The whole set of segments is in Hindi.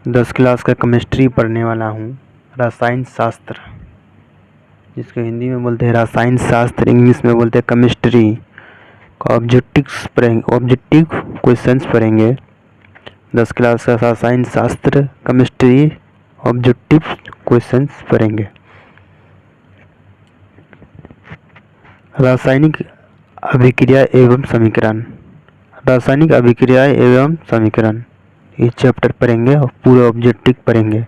10 क्लास का केमिस्ट्री पढ़ने वाला हूँ। रसायन शास्त्र, जिसको हिंदी में बोलते हैं रसायन शास्त्र, इंग्लिश में बोलते हैं केमिस्ट्री का ऑब्जेक्टिव क्वेश्चंस पढ़ेंगे। 10 क्लास का रसायन शास्त्र केमिस्ट्री ऑब्जेक्टिव क्वेश्चंस पढ़ेंगे। रासायनिक अभिक्रिया एवं समीकरण, रासायनिक अभिक्रिया एवं समीकरण ये चैप्टर पढ़ेंगे और पूरे ऑब्जेक्टिव पढ़ेंगे।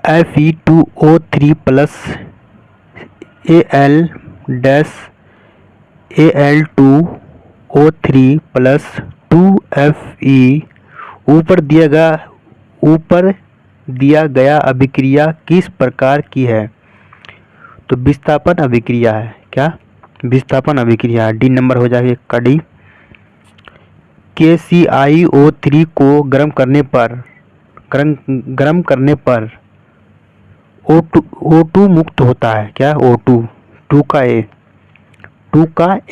Fe2O3 plus Al-Al2O3 plus 2Fe ऊपर दिया गया अभिक्रिया किस प्रकार की है? तो विस्थापन अभिक्रिया है। क्या? विस्थापन अभिक्रिया। डी नंबर हो जाएगा का डी। KClO3 को गर्म करने पर O2 मुक्त होता है। क्या? O2 2 का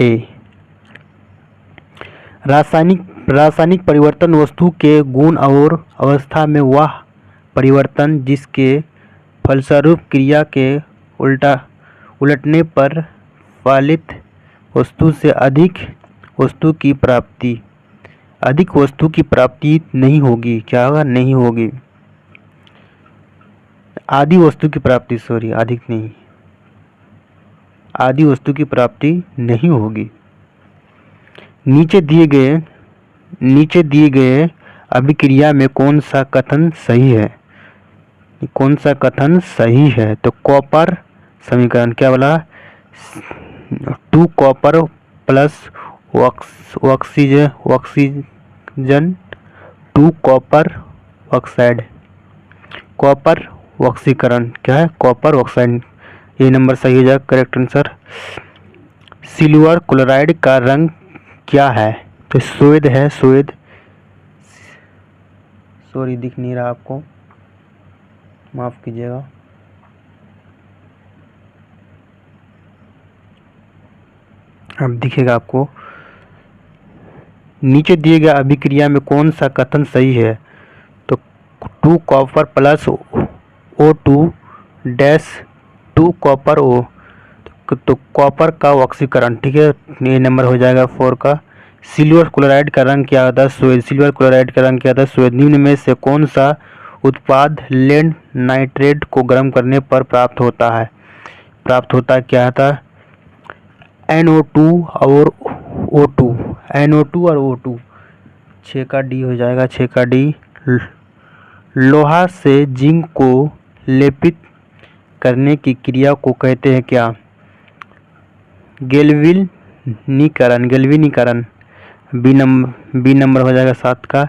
ए। रासायनिक परिवर्तन वस्तु के गुण और अवस्था में वह परिवर्तन जिसके फलस्वरूप क्रिया के उलटने पर फलित वस्तु से अधिक वस्तु की प्राप्ति नहीं होगी। क्या होगा? नहीं होगी। आदि वस्तु की प्राप्ति, अधिक नहीं, आदि वस्तु की प्राप्ति नहीं होगी। नीचे दिए गए अभिक्रिया में कौन सा कथन सही है? कौन सा कथन सही है? तो कॉपर समीकरण क्या बोला? 2 copper plus oxygen 2 copper oxide, copper ऑक्सीकरण क्या है? Copper oxide. ये नंबर सही हो जाएगा, करेक्ट आंसर। सिल्वर क्लोराइड का रंग क्या है? तो श्वेत है, श्वेत। सॉरी दिख नहीं रहा आपको, माफ कीजिएगा। अब दिखेगा आपको। नीचे दिए गए अभिक्रिया में कौन सा कथन सही है? तो 2 copper plus O2 dash 2 copper O, तो कॉपर का ऑक्सीकरण। ठीक है, ये नंबर हो जाएगा 4 का। सिल्वर क्लोराइड का रंग क्या होता है? श्वेत। सिल्वर क्लोराइड का रंग क्या होता है? श्वेत। निम्न में से कौन सा उत्पाद लेड नाइट्रेट को गर्म करने पर प्राप्त होता है? क्या था? NO2 और O2, NO2 और O2। 6 का डी हो जाएगा, 6 का डी। लोहा से जिंक को लेपित करने की क्रिया को कहते हैं क्या? गैल्वेनीकरण। बी नंबर हो जाएगा 7 का।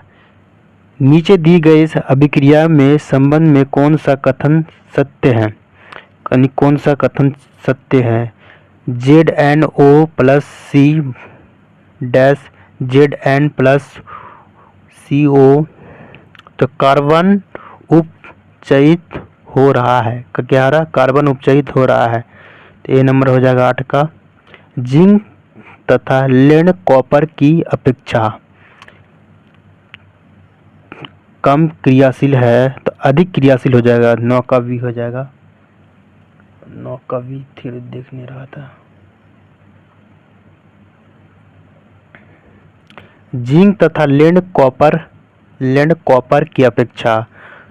नीचे दी गई इस अभिक्रिया में संबंध में कौन सा कथन सत्य है? कौन सा कथन सत्य है? ZnO plus C dash Zn plus CO, तो कार्बन उपचयित हो रहा है। क्या रहा? कार्बन उपचयित हो रहा है। तो ये नंबर हो जाएगा 8 का। जिंक तथा लेड कॉपर की अपेक्षा कम क्रियाशील है, तो अधिक क्रियाशील हो जाएगा। 9 का भी हो जाएगा। 9 का भी थोड़ी देख नहीं रहा था। जिंक तथा लेड कॉपर की अपेक्षा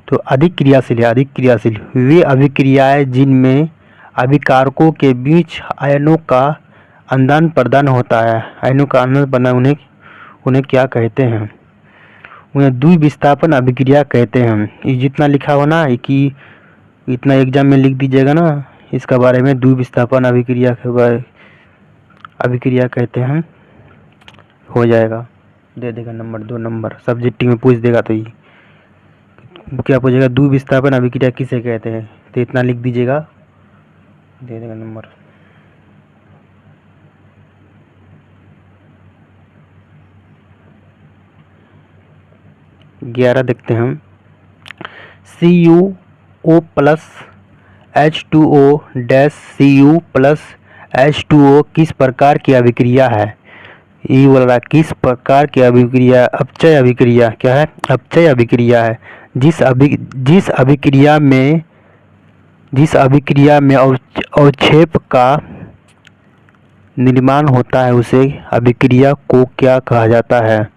तो अधिक क्रियाशील है, अधिक क्रियाशील। वे अभिक्रियाएं जिनमें अभिकारकों के बीच आयनों का आदान प्रदान होता है, आयनों का आदान प्रदान, उन्हें क्या कहते हैं? उन्हें द्विविस्थापन अभिक्रिया कहते हैं। ये जितना लिखा हो ना कि इतना एग्जाम में लिख दीजिएगा ना, इसका बारे में द्विविस्थापन अभिक्रिया कहते हैं, हो जाएगा। दे देगा नंबर, 2 नंबर सब्जेक्टिव में पूछ देगा। तो ये क्या पूछेगा? द्विविस्थापन अभिक्रिया किसे कहते हैं? तो इतना लिख दीजिएगा, दे देगा नंबर। ग्यारह देखते हैं हम। CuO plus H2O dash Cu plus H2O किस प्रकार की अभिक्रिया है? ये बोल रहा है किस प्रकार की अभिक्रिया अपचय अभिक्रिया क्या है, अपचय अभिक्रिया है। जिस अभिक्रिया में अवक्षेप का निर्माण होता है उसे अभिक्रिया को क्या कहा जाता है।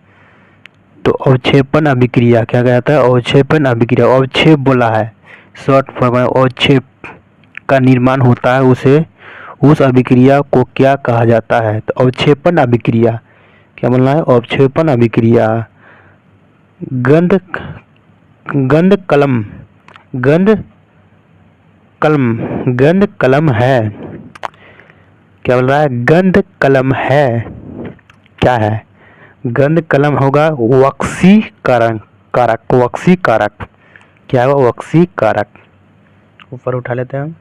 तो अवक्षेपण अभिक्रिया क्या कहा जाता है, अवक्षेपण अभिक्रिया। अवक्षेप बोला है, शॉर्ट फॉर्म है, अवक्षेप का निर्माण होता है उसे उस अभिक्रिया को क्या कहा जाता है। तो अवक्षेपण अभिक्रिया क्या बोलना है, अवक्षेपण अभिक्रिया। गंध कलम है, क्या बोल रहा है, गंध कलम है क्या है, गंध कलम होगा वक्सीकारक, वक्सीकारक क्या है, वक्सीकारक। ऊपर उठा लेते हैं हम।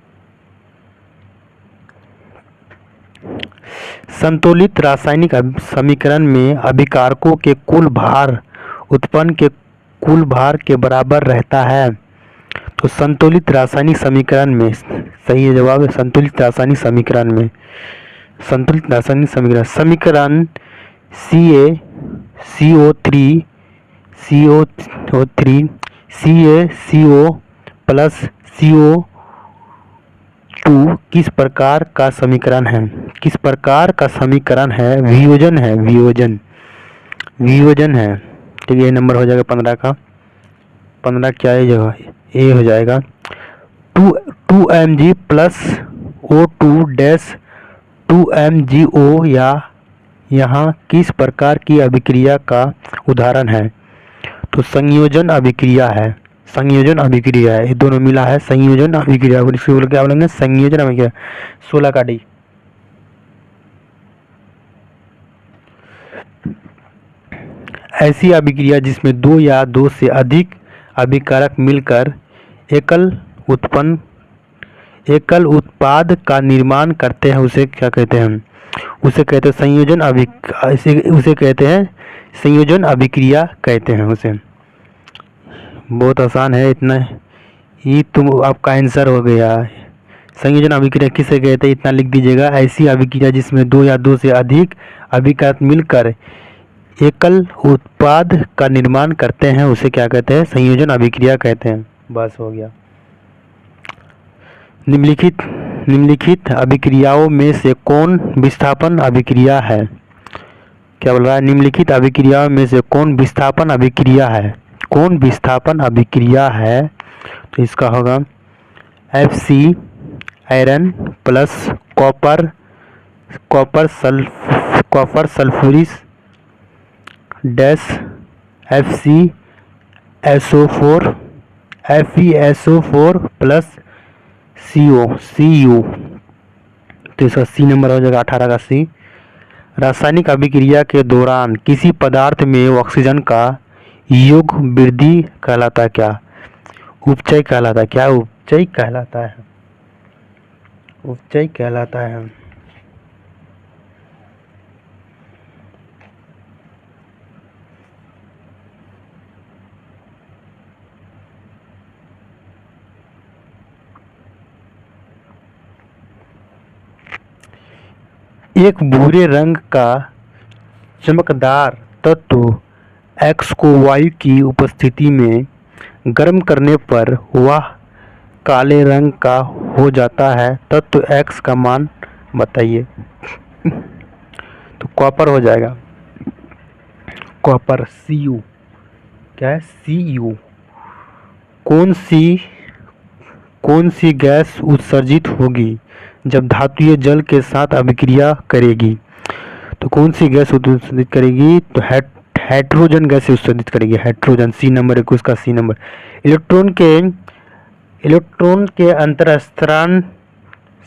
संतुलित रासायनिक समीकरण में अभिकारकों के कुल भार उत्पन्न के कुल भार के बराबर रहता है। तो संतुलित रासायनिक समीकरण में सही है जवाब है संतुलित रासायनिक समीकरण में। संतुलित रासायनिक समीकरण CaCO3 CaCO प्लस CO2 किस प्रकार का समीकरण है, किस प्रकार का समीकरण है, वियोजन है, वियोजन है। ठीक है, ये नंबर हो जाएगा 15 का। 15 क्या है जगह ए हो जाएगा। 2Mg plus O2 dash 2MgO या यहाँ किस प्रकार की अभिक्रिया का उदाहरण है। तो संयोजन अभिक्रिया है, संयोजन अभिक्रिया है, ये दोनों मिला है संयोजन अभिक्रिया। इसको बोल क्या बोलेंगे, संयोजन अभिक्रिया। 16 का डी। ऐसी अभिक्रिया जिसमें दो या दो से अधिक अभिकारक मिलकर एकल उत्पाद का निर्माण करते हैं उसे क्या कहते हैं, उसे कहते हैं संयोजन उसे कहते हैं संयोजन अभिक्रिया कहते हैं उसे। बहुत आसान है, इतना ही तुम आपका आंसर हो गया। संयोजन अभिक्रिया किसे कहते हैं इतना लिख दीजिएगा। ऐसी अभिक्रिया जिसमें दो या दो से अधिक अभिकारक मिलकर एकल उत्पाद का निर्माण करते हैं उसे क्या कहते हैं, संयोजन अभिक्रिया कहते हैं। बस हो गया। निम्नलिखित अभिक्रियाओं में से कौन विस्थापन अभिक्रिया है, क्या बोल रहा है, निम्नलिखित अभिक्रियाओं में से कौन विस्थापन अभिक्रिया है, कौन विस्थापन अभिक्रिया है। तो इसका होगा FC iron plus copper sulphuric dash FeSO4 plus Cu। तो इसका सी नंबर हो जाएगा 18 का सी। रासायनिक अभिक्रिया के दौरान किसी पदार्थ में ऑक्सीजन का योग वृद्धि कहलाता है क्या, उपचय कहलाता है क्या, उपचय कहलाता है, उपचय कहलाता है। एक भूरे रंग का चमकदार तत्व X को वायु की उपस्थिति में गर्म करने पर वह काले रंग का हो जाता है। तत्व X का मान बताइए। तो कॉपर हो जाएगा, कॉपर Cu। क्या है, Cu। कौन सी गैस उत्सर्जित होगी जब धातुए जल के साथ अभिक्रिया करेगी। तो कौन सी गैस उत्सर्जित करेगी, तो हाइड्रोजन गैस उत्सर्जित करेगी, हाइड्रोजन। सी नंबर 21 का सी नंबर। इलेक्ट्रॉन के अंतरस्त्राण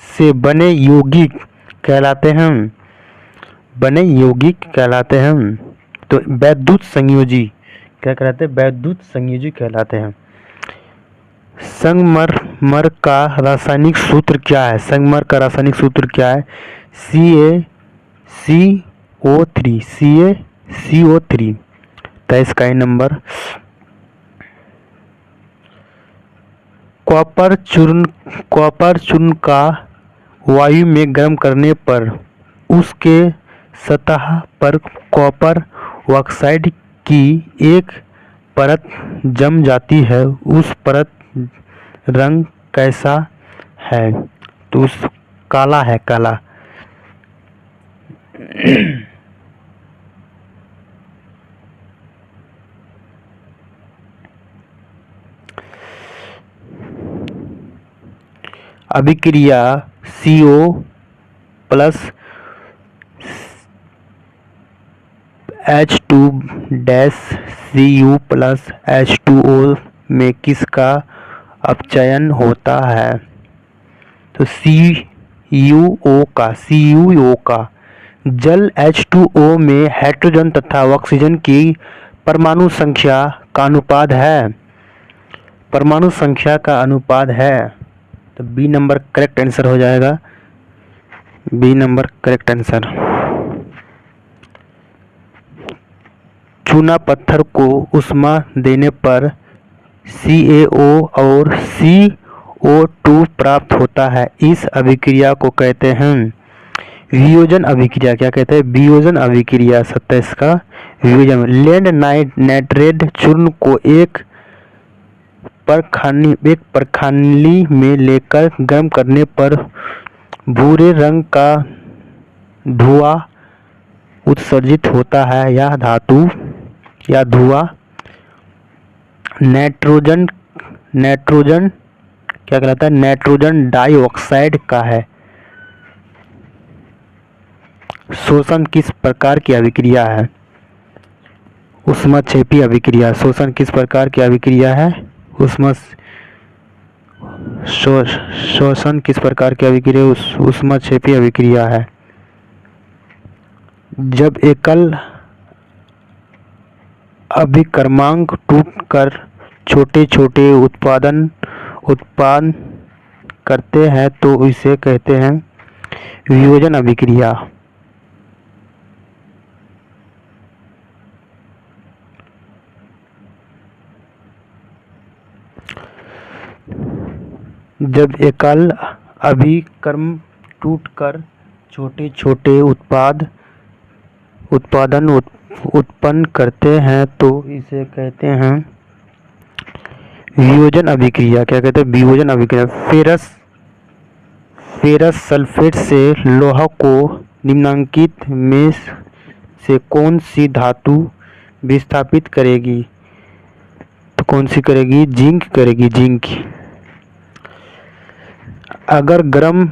से बने यौगिक कहलाते हैं, बने यौगिक कहलाते हैं। तो वैद्युत संयोजी क्या कहलाते हैं, वैद्युत संयोजी कहलाते हैं। संगमरमर का रासायनिक सूत्र क्या है, संगमरमर का रासायनिक सूत्र क्या है, CaCO3, CaCO3। 23 का नंबर। कॉपर चूर्ण का वायु में गर्म करने पर उसके सतह पर कॉपर ऑक्साइड की एक परत जम जाती है, उस परत रंग कैसा है? तो उस काला है, काला। अभिक्रिया CO plus H2 dash Cu plus H2O में किसका अपचयन होता है? तो CuO का। जल H2O में हाइड्रोजन तथा ऑक्सीजन की परमाणु संख्या का अनुपात है। परमाणु संख्या का अनुपात है, तो बी नंबर करेक्ट आंसर हो जाएगा। B number correct answer. चूना पत्थर को ऊष्मा देने पर CaO और CO2 प्राप्त होता है। इस अभिक्रिया को कहते हैं वियोजन अभिक्रिया। क्या कहते हैं? वियोजन अभिक्रिया। 27 का वियोजन। लेड नाइट्रेट चूर्ण को एक परखानली में लेकर गर्म करने पर भूरे रंग का धुआं उत्सर्जित होता है। यह धातु या धुआं नाइट्रोजन क्या कहलाता है? नाइट्रोजन डाइऑक्साइड का है। शोषण किस प्रकार की अभिक्रिया है? ऊष्माक्षेपी अभिक्रिया। शोषण किस प्रकार की अभिक्रिया है? शोषण किस प्रकार की अभिक्रिया? ऊष्माक्षेपी अभिक्रिया है। जब एकल अभिकर्मांक टूटकर छोटे छोटे उत्पाद करते हैं तो इसे कहते हैं वियोजन अभिक्रिया। जब एकल अभिकर्म टूटकर छोटे छोटे उत्पादन उत्पन्न करते हैं तो इसे कहते हैं वियोजन अभिक्रिया। क्या कहते हैं? वियोजन अभिक्रिया। फेरस सल्फेट से लोहा को निम्नलिखित में से कौन सी धातु विस्थापित करेगी? तो कौन सी करेगी? जिंक करेगी, जिंक। अगर गर्म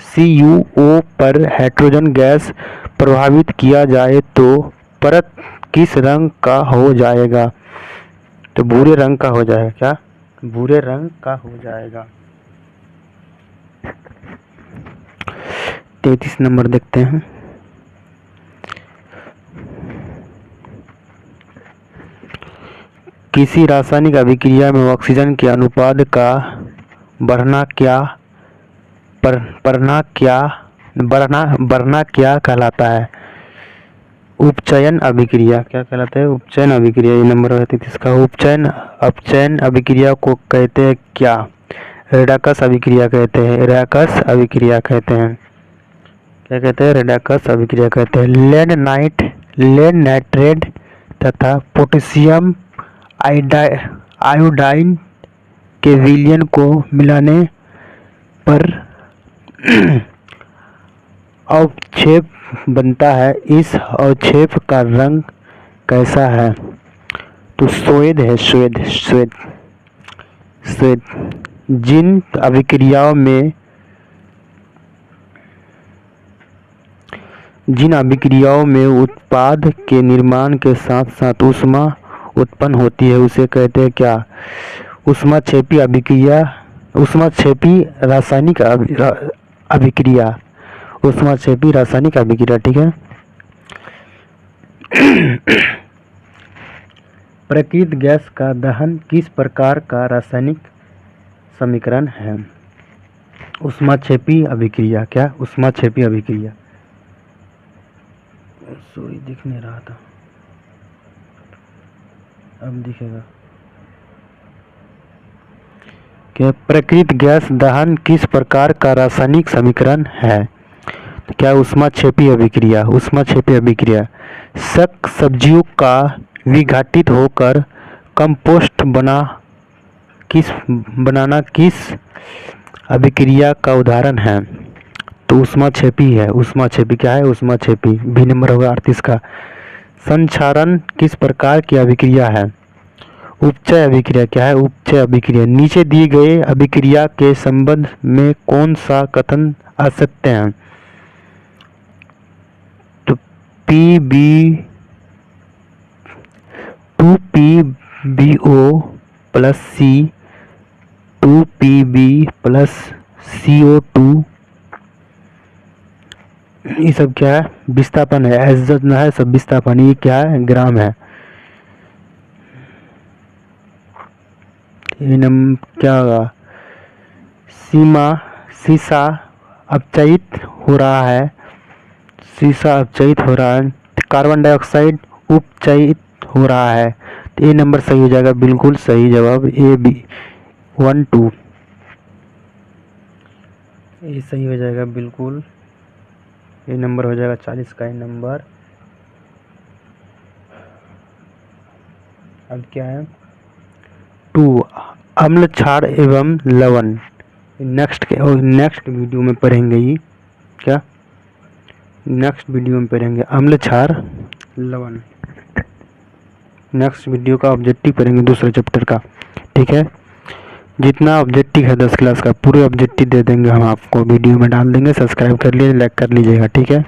CuO पर हाइड्रोजन गैस प्रभावित किया जाए तो परत किस रंग का हो जाएगा? तो भूरे रंग का हो जाएगा। क्या? भूरे रंग का हो जाएगा। 33 नंबर देखते हैं। किसी रासायनिक अभिक्रिया में ऑक्सीजन के अनुपात का बढ़ना क्या कहलाता है? उपचयन अभिक्रिया। क्या कहलाता है? उपचयन अभिक्रिया। ये नंबर 33 का। अपचयन अभिक्रिया को कहते हैं क्या? रेडॉक्स अभिक्रिया कहते हैं। रेडॉक्स अभिक्रिया कहते हैं। क्या कहते हैं? रेडॉक्स अभिक्रिया कहते हैं। लेड नाइट्रेट तथा पोटेशियम आयोडाइन के विलयन को मिलाने पर अवक्षेप बनता है। इस अवक्षेप का रंग कैसा है? तो श्वेत है, श्वेत। जिन अभिक्रियाओं में उत्पाद के निर्माण के साथ साथ ऊष्मा उत्पन्न होती है उसे कहते हैं क्या? ऊष्माक्षेपी अभिक्रिया। ऊष्माक्षेपी रासायनिक अभिक्रिया। ऊष्माक्षेपी रासायनिक अभिक्रिया। ठीक है। प्रकृत गैस का दहन किस प्रकार का रासायनिक समीकरण है? ऊष्माक्षेपी अभिक्रिया। क्या? ऊष्माक्षेपी अभिक्रिया। सॉरी, दिख नहीं रहा था, अब दिखेगा। क्या? प्रकृत गैस दहन किस प्रकार का रासायनिक समीकरण है? तो क्या है ऊष्माक्षेपी अभिक्रिया। ऊष्माक्षेपी अभिक्रिया शाक सब्जियों का विघटित होकर कंपोस्ट बनाना किस अभिक्रिया का उदाहरण है। तो ऊष्माक्षेपी है। ऊष्माक्षेपी क्या है, ऊष्माक्षेपी। बी नंबर होगा 38 का। संक्षारण किस प्रकार की अभिक्रिया है। उपचय अभिक्रिया क्या है, उपचय अभिक्रिया। नीचे दिए गए अभिक्रिया के संबंध में कौन सा कथन असत्य है। तो two P B O plus C 2Pb plus CO2 ये सब क्या है, विस्थापन है। एस न है सब विस्थापन। ये क्या है, ग्राम है। क्या होगा, शीशा अपचयित हो रहा है। शीशा अपचयित हो रहा है। कार्बन डाइऑक्साइड उपचयित हो रहा है। तो ए नंबर सही हो जाएगा, बिल्कुल सही जवाब ए बी 1 2 ये सही हो जाएगा बिल्कुल। ये नंबर हो जाएगा 40 का। ये नंबर अब क्या है 2 अम्ल क्षार एवं लवण। नेक्स्ट वीडियो में पढ़ेंगे। ये क्या नेक्स्ट वीडियो में पढ़ेंगे अम्ल क्षार लवण। नेक्स्ट वीडियो का ऑब्जेक्टिव पढ़ेंगे दूसरे चैप्टर का। ठीक है, जितना ऑब्जेक्टिव है 10 क्लास का पूरे ऑब्जेक्टिव दे देंगे हम आपको, वीडियो में डाल देंगे। सब्सक्राइब कर लीजिए, लाइक कर लीजिएगा। ठीक है।